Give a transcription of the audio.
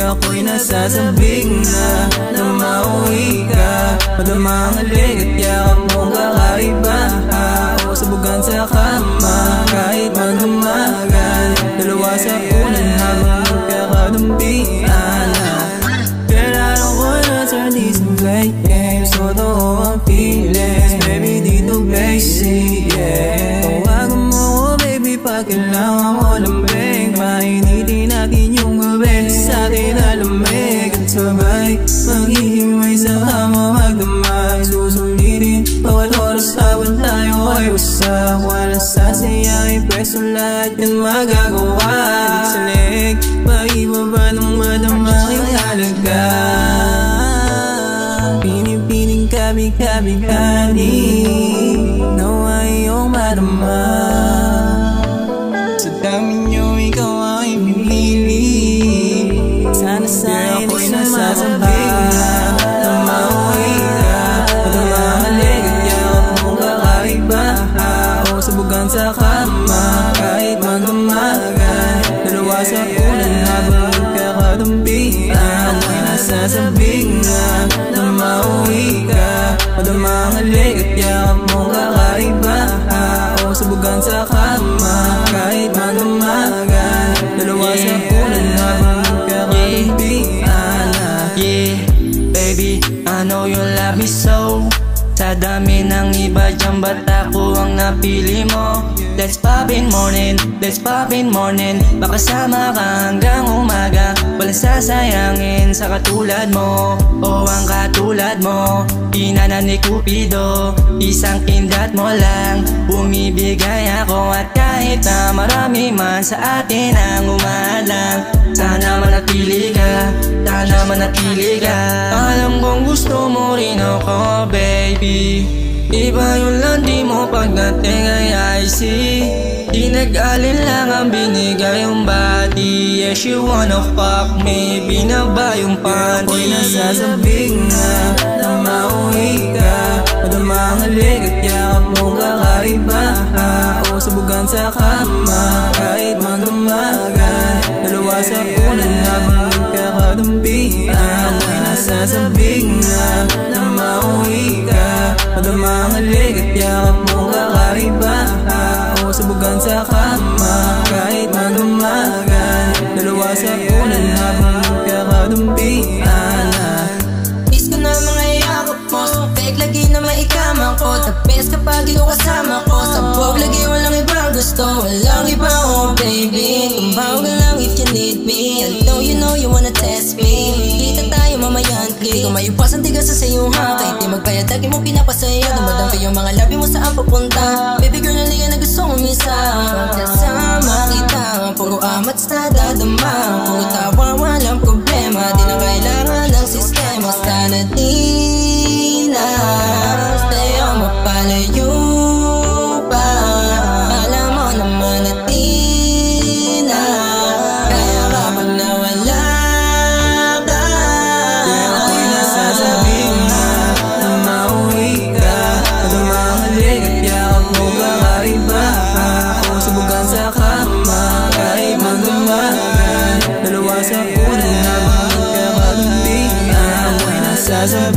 ako'y nasasabing na mauwi ka. Madama ang halik at yakap mong kakaiba. O sabugan sa kama kahit magdamagan. Dalawa sa unan habang magkakadampian. Kailangan ko na turn these play games. Totoo ang feelings, baby dito basic, yeah. Tawagan mo ko baby pag kailangan mo lambing. Mainitin natin yung gabi sa atin na lamig. At sabay maghihimay sa kama magdamag. Susulitin bawat oras habang tayo ay usa. Walang sasayang ipreso lahat yan magagawa. Di sa leg, maibaba ng madamang halaga. Pinipiling kabi-kabi-kani nawa iyong madama. Sa dami niyo ikaw ay pinili. Sana sa'yo ako'y nasasabing na mauwi ka. Madama ang halik at yakap mong kakaiba. O sabugan sa kama kahit magdamagan. Dalawa sa unan habang magkakadampian. Ako'y nasasabing na mauwi ka. Madama ang halik at yakap mong kakaiba. O sabugan sa kama kahit magdamagan. Dalawa sa unan habang magkakadampian. Yeah, baby, I know you love me so. Sa dami ng iba dyan ba't ako ang napili mo? Let's pop in morning, let's pop in morning. Makasama ka hanggang umaga. Walang sasayangin sa katulad mo o ang katulad mo. Inana ni Cupido, isang kindat mo lang. Bumibigay ako at kahit na marami man sa atin ang umalang. Sana manatili ka, sana manatili ka. Alam kong gusto mo rin ako, baby. Iba yung landi mo pagdating ay I see. Di nag-alin lang ang binigay yung body. Yeah, she wanna fuck me, binaba yung panty. Ako'y nasasabing na mauwi ka. Madama ang halik at yakap mong kakaiba. O sabugan sa kama kahit magdamagan. Dalawa sa unan habang magkakadampian. Ako'y nasasabing na mauwi ka. Madama ang halik at yakap mong kakaiba. O sabugan sa kama kahit magdamagan. Dalawa sa unan habang magkakadampian. Miss ko na mga yakap mo. Peg lagi na maikama ko. The best kapag ikaw kasama ko. Sa buwag lagi walang ibang gusto. Walang ibang oh baby. Tumawag lang if you need me. I know you wanna test me. Kita tayo mamaya Di ko maiwasan tigas sa iyong ha. Kahit di magbayad lagi mo pinapasaya. Dumadang ko yung mga labi mo saan papunta. Baby girl naliga na gusto mo misa. Pagkasama kita puro amats na dadama. Puro tawa walang problema. Di na kailangan ng sistema. Sana di na tayo mapalayo pa. Alam mo naman na di na kaya kapag nawala ka. Kaya ako'y nasasabing na mauwi ka. Madama ang halik at yakap mo kakaiba. O sabugan sa kama kahit magdamagan. Dalawa sa unan habang magkakadampian. Ako'y nasasabing